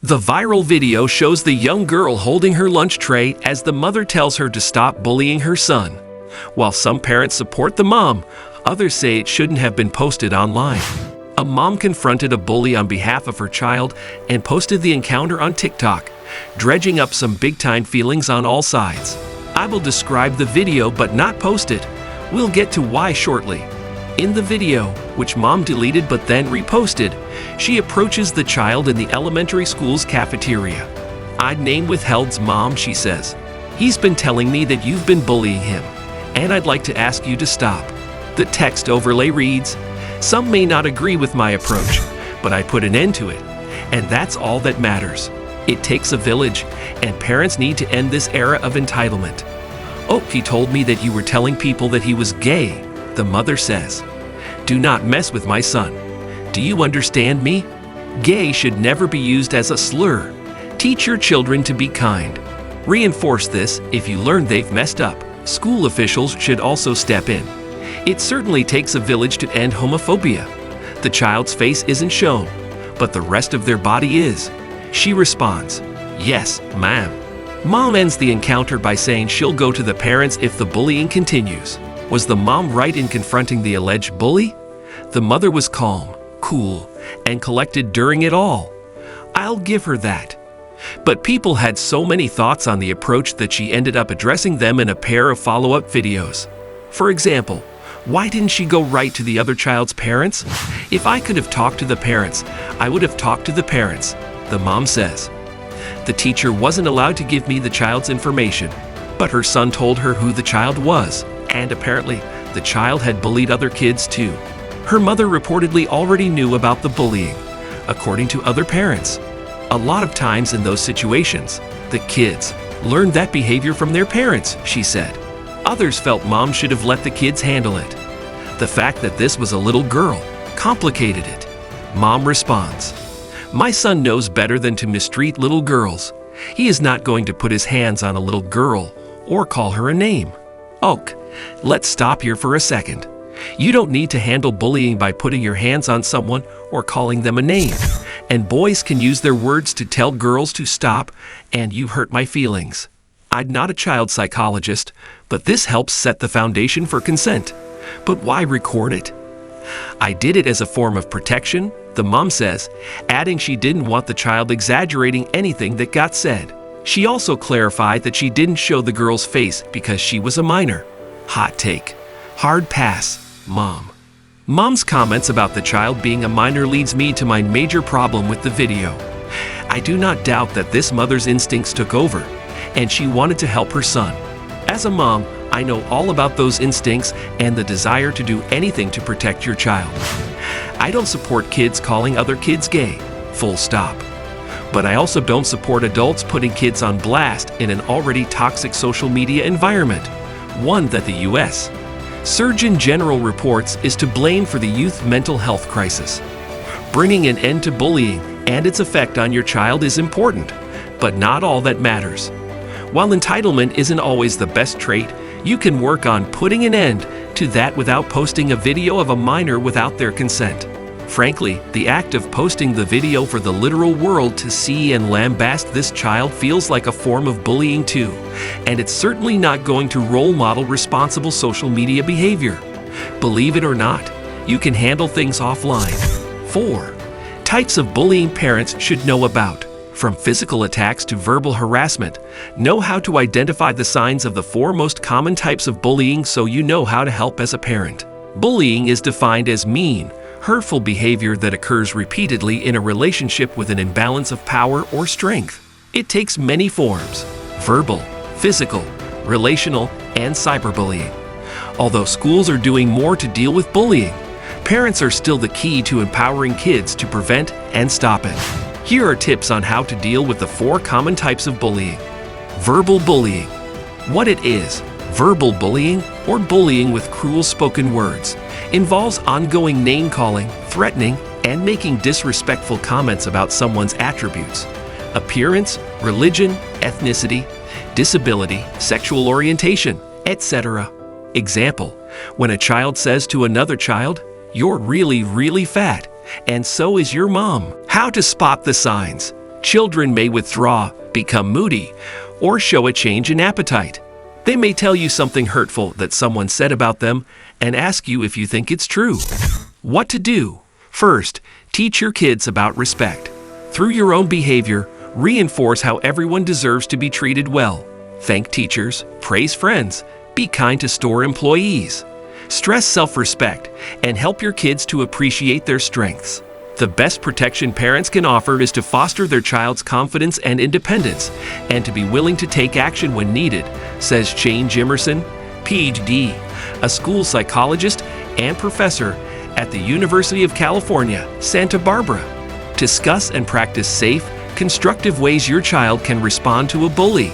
The viral video shows the young girl holding her lunch tray as the mother tells her to stop bullying her son. While some parents support the mom, others say it shouldn't have been posted online. A mom confronted a bully on behalf of her child and posted the encounter on TikTok, dredging up some big-time feelings on all sides. I will describe the video but not post it. We'll get to why shortly. In the video, which mom deleted but then reposted, she approaches the child in the elementary school's cafeteria. "I'd name withheld's mom," she says. "He's been telling me that you've been bullying him, and I'd like to ask you to stop." The text overlay reads, "Some may not agree with my approach, but I put an end to it, and that's all that matters. It takes a village, and parents need to end this era of entitlement." "Oh, he told me that you were telling people that he was gay," the mother says. "Do not mess with my son. Do you understand me? Gay should never be used as a slur. Teach your children to be kind. Reinforce this if you learn they've messed up. School officials should also step in. It certainly takes a village to end homophobia. The child's face isn't shown, but the rest of their body is." She responds, "Yes, ma'am." Mom ends the encounter by saying she'll go to the parents if the bullying continues. Was the mom right in confronting the alleged bully? The mother was calm, cool, and collected during it all. I'll give her that. But people had so many thoughts on the approach that she ended up addressing them in a pair of follow-up videos. For example, why didn't she go right to the other child's parents? "If I could have talked to the parents, I would have talked to the parents," the mom says. "The teacher wasn't allowed to give me the child's information, but her son told her who the child was, and apparently the child had bullied other kids too. Her mother reportedly already knew about the bullying, according to other parents. A lot of times in those situations, the kids learned that behavior from their parents," she said. Others felt mom should have let the kids handle it. The fact that this was a little girl complicated it. Mom responds, "My son knows better than to mistreat little girls. He is not going to put his hands on a little girl or call her a name." Ok, let's stop here for a second. You don't need to handle bullying by putting your hands on someone or calling them a name. And boys can use their words to tell girls to stop, and "you hurt my feelings." I'm not a child psychologist, but this helps set the foundation for consent. But why record it? "I did it as a form of protection," the mom says, adding she didn't want the child exaggerating anything that got said. She also clarified that she didn't show the girl's face because she was a minor. Hot take. Hard pass, mom. Mom's comments about the child being a minor leads me to my major problem with the video. I do not doubt that this mother's instincts took over, and she wanted to help her son. As a mom, I know all about those instincts and the desire to do anything to protect your child. I don't support kids calling other kids gay, full stop. But I also don't support adults putting kids on blast in an already toxic social media environment, one that the U.S. Surgeon General reports is to blame for the youth mental health crisis. Bringing an end to bullying and its effect on your child is important, but not all that matters. While entitlement isn't always the best trait, you can work on putting an end to that without posting a video of a minor without their consent. Frankly, the act of posting the video for the literal world to see and lambast this child feels like a form of bullying too, and it's certainly not going to role model responsible social media behavior. Believe it or not, you can handle things offline. 4. Types of bullying parents should know about. From physical attacks to verbal harassment, know how to identify the signs of the 4 most common types of bullying so you know how to help as a parent. Bullying is defined as mean, hurtful behavior that occurs repeatedly in a relationship with an imbalance of power or strength. It takes many forms: verbal, physical, relational, and cyberbullying. Although schools are doing more to deal with bullying, parents are still the key to empowering kids to prevent and stop it. Here are tips on how to deal with the 4 common types of bullying. Verbal bullying. What it is: verbal bullying, or bullying with cruel spoken words, involves ongoing name-calling, threatening, and making disrespectful comments about someone's attributes, appearance, religion, ethnicity, disability, sexual orientation, etc. Example: when a child says to another child, "You're really, really fat, and so is your mom." How to spot the signs. Children may withdraw, become moody, or show a change in appetite. They may tell you something hurtful that someone said about them and ask you if you think it's true. What to do? First, teach your kids about respect. Through your own behavior, reinforce how everyone deserves to be treated well. Thank teachers, praise friends, be kind to store employees. Stress self-respect and help your kids to appreciate their strengths. The best protection parents can offer is to foster their child's confidence and independence and to be willing to take action when needed, says Jane Jimerson, Ph.D., a school psychologist and professor at the University of California, Santa Barbara. Discuss and practice safe, constructive ways your child can respond to a bully.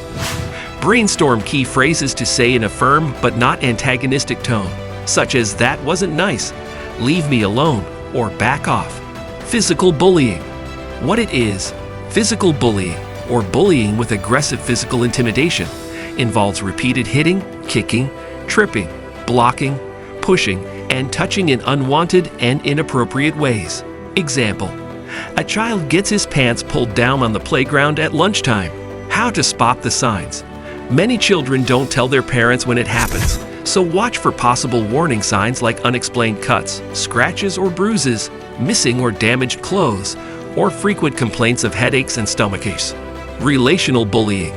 Brainstorm key phrases to say in a firm but not antagonistic tone, such as "that wasn't nice," "leave me alone," or "back off." Physical bullying. What it is: physical bullying, or bullying with aggressive physical intimidation, involves repeated hitting, kicking, tripping, blocking, pushing, and touching in unwanted and inappropriate ways. Example: a child gets his pants pulled down on the playground at lunchtime. How to spot the signs. Many children don't tell their parents when it happens, so watch for possible warning signs like unexplained cuts, scratches or bruises, missing or damaged clothes, or frequent complaints of headaches and stomachaches. Relational bullying.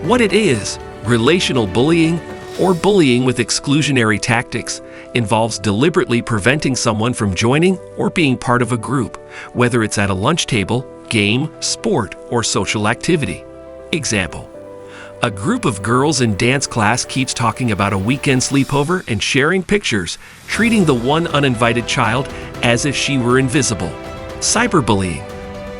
What it is: relational bullying, or bullying with exclusionary tactics, involves deliberately preventing someone from joining or being part of a group, whether it's at a lunch table, game, sport, or social activity. Example: a group of girls in dance class keeps talking about a weekend sleepover and sharing pictures, treating the one uninvited child as if she were invisible. Cyberbullying.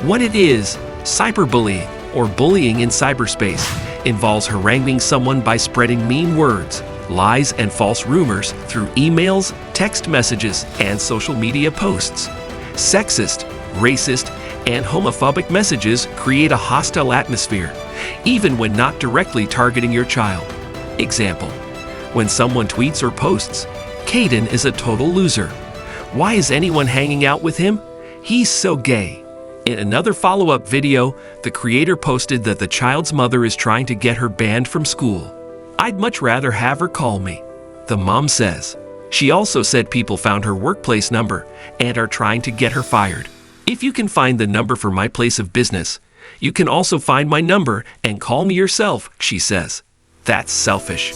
What it is: cyberbullying, or bullying in cyberspace, involves haranguing someone by spreading mean words, lies, and false rumors through emails, text messages, and social media posts. Sexist, racist, and homophobic messages create a hostile atmosphere, even when not directly targeting your child. Example: when someone tweets or posts, "Caden is a total loser. Why is anyone hanging out with him? He's so gay." In another follow-up video, the creator posted that the child's mother is trying to get her banned from school. "I'd much rather have her call me," the mom says. She also said people found her workplace number and are trying to get her fired. "If you can find the number for my place of business, you can also find my number and call me yourself," she says. That's selfish.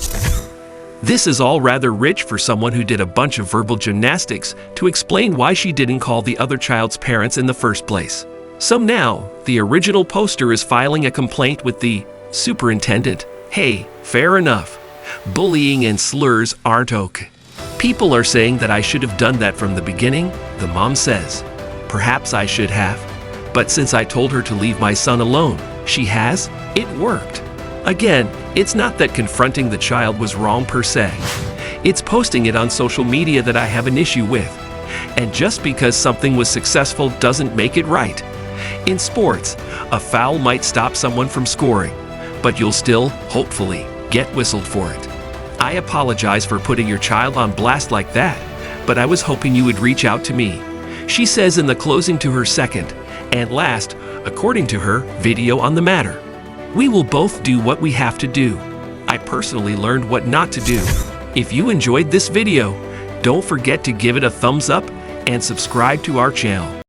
This is all rather rich for someone who did a bunch of verbal gymnastics to explain why she didn't call the other child's parents in the first place. So now, the original poster is filing a complaint with the superintendent. Hey, fair enough. Bullying and slurs aren't okay. "People are saying that I should have done that from the beginning," the mom says. "Perhaps I should have. But since I told her to leave my son alone, she has. It worked." Again, it's not that confronting the child was wrong per se. It's posting it on social media that I have an issue with. And just because something was successful doesn't make it right. In sports, a foul might stop someone from scoring, but you'll still, hopefully, get whistled for it. I apologize for putting your child on blast like that, but I was hoping you would reach out to me, she says in the closing to her second and last, according to her, video on the matter. We will both do what we have to do. I personally learned what not to do. If you enjoyed this video, don't forget to give it a thumbs up and subscribe to our channel.